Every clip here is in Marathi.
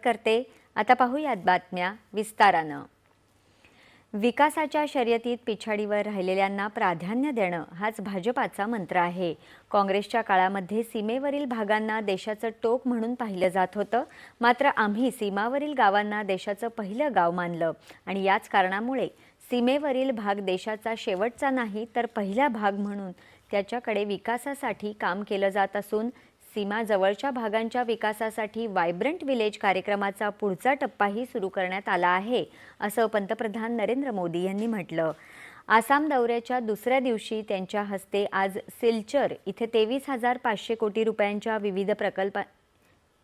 करते। आता पाहूयात बातम्या विस्तारानं। विकासाच्या शर्यतीत पिछाडीवर राहिलेल्यांना प्राधान्य देणं हाच भाजपाचा मंत्र आहे। काँग्रेसच्या काळामध्ये सीमेवरील भागांना देशाचं टोक म्हणून पाहिलं जात होतं, मात्र आम्ही सीमावरील गावांना देशाचं पहिलं गाव मानलं आणि याच कारणामुळे सीमेवरील भाग देशाचा शेवटचा नाही तर पहिला भाग म्हणून त्याच्याकडे विकासासाठी काम केलं जात असून सीमा जवळच्या भागांच्या विकासासाठी वायब्रंट विलेज कार्यक्रमाचा पुढचा टप्पाही सुरू करण्यात आला आहे, असं पंतप्रधान नरेंद्र मोदी यांनी म्हटलं। आसाम दौऱ्याच्या दुसऱ्या दिवशी त्यांच्या हस्ते आज सिलचर इथे 23,500 कोटी रुपयांच्या विविध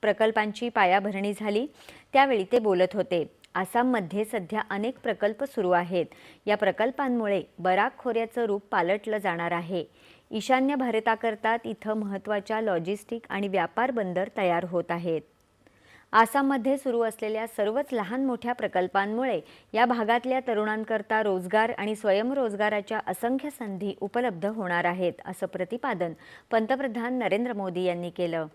प्रकल्पांची पायाभरणी झाली। त्यावेळी ते बोलत होते। आसाममध्ये सध्या अनेक प्रकल्प सुरू आहेत। या प्रकल्पांमुळे बराक खोऱ्याचं रूप पालटलं जाणार आहे। ईशान्य भारताकरता इथं महत्त्वाच्या लॉजिस्टिक आणि व्यापार बंदर तयार होत आहेत। आसाममध्ये सुरू असलेल्या सर्वच लहान मोठ्या प्रकल्पांमुळे या भागातल्या तरुणांकरता रोजगार आणि स्वयंरोजगाराच्या असंख्य संधी उपलब्ध होणार आहेत, असं प्रतिपादन पंतप्रधान नरेंद्र मोदी यांनी केलं।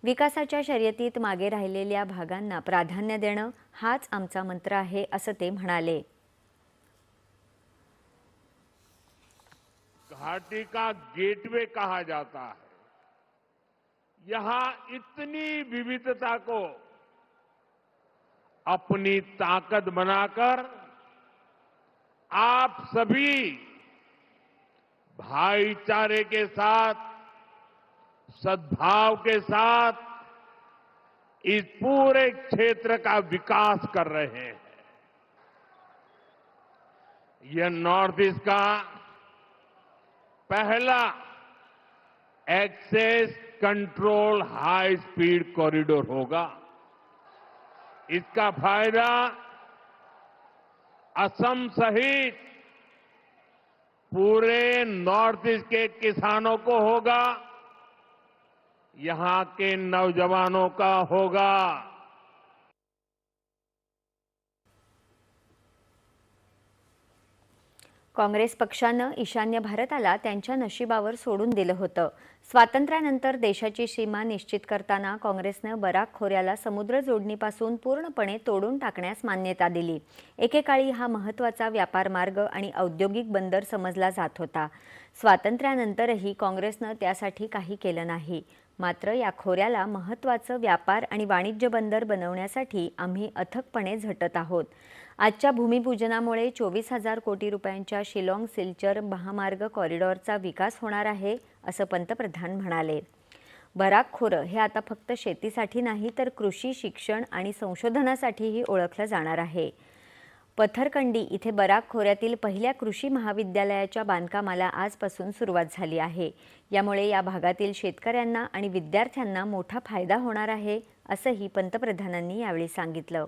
विकासाच्या शर्यतीत मागे राहिलेल्या भागांना प्राधान्य देणं हाच आमचा मंत्र आहे, असं ते म्हणाले। घाटी का गेटवे कहा जाता है। यहां इतनी विविधता को अपनी ताकत बनाकर आप सभी भाईचारे के साथ, सद्भाव के साथ इस पूरे क्षेत्र का विकास कर रहे हैं। यह नॉर्थ ईस्ट का पहला एक्सेस कंट्रोल हाई स्पीड कॉरिडोर होगा। इसका फायदा असम सहित पूरे नॉर्थ ईस्ट के किसानों को होगा, यहां के नौजवानों का होगा। काँग्रेस पक्षानं ईशान्य भारताला त्यांच्या नशिबावर सोडून दिलं होतं। स्वातंत्र्यानंतर देशाची सीमा निश्चित करताना काँग्रेसनं बराक खोऱ्याला समुद्र जोडणीपासून पूर्णपणे तोडून टाकण्यास मान्यता दिली। एकेकाळी हा महत्त्वाचा व्यापार मार्ग आणि औद्योगिक बंदर समजला जात होता। स्वातंत्र्यानंतरही काँग्रेसनं त्यासाठी काही केलं नाही। मात्र या खोऱ्याला महत्त्वाचं व्यापार आणि वाणिज्य बंदर बनवण्यासाठी आम्ही अथकपणे झटत आहोत। आजच्या भूमिपूजनामुळे 24,000 कोटी रुपयांच्या शिलाँग सिलचर महामार्ग कॉरिडॉरचा विकास होणार आहे, असं पंतप्रधान म्हणाले। बराक खोरं हे आता फक्त शेतीसाठी नाही तर कृषी, शिक्षण आणि संशोधनासाठीही ओळखलं जाणार आहे। पथरकंडी इथे बराक खोऱ्यातील पहिल्या कृषी महाविद्यालयाच्या बांधकामाला आजपासून सुरुवात झाली आहे। यामुळे या भागातील शेतकऱ्यांना आणि विद्यार्थ्यांना मोठा फायदा होणार आहे, असंही पंतप्रधानांनी यावेळी सांगितलं।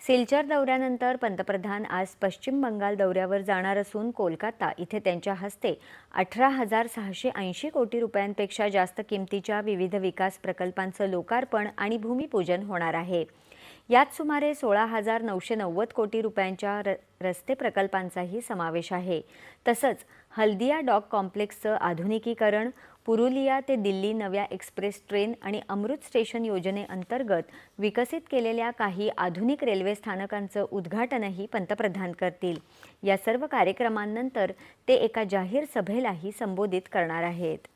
सिलचर दौऱ्यानंतर पंतप्रधान आज पश्चिम बंगाल दौऱ्यावर जाणार असून कोलकाता इथे त्यांच्या हस्ते 18,680 कोटी रुपयांपेक्षा जास्त किमतीच्या विविध विकास प्रकल्पांचं लोकार्पण आणि भूमिपूजन होणार आहे। यात सुमारे 16,990 कोटी रुपयांच्या रस्ते प्रकल्पांचाही समावेश आहे। तसंच हल्दिया डॉक कॉम्प्लेक्सचं आधुनिकीकरण, पुरुलिया ते दिल्ली नव्या एक्सप्रेस ट्रेन आणि अमृत स्टेशन योजनेअंतर्गत विकसित केलेल्या काही आधुनिक रेल्वे स्थानकांचं उद्घाटनही पंतप्रधान करतील। या सर्व कार्यक्रमांनंतर ते एका जाहीर सभेलाही संबोधित करणार आहेत।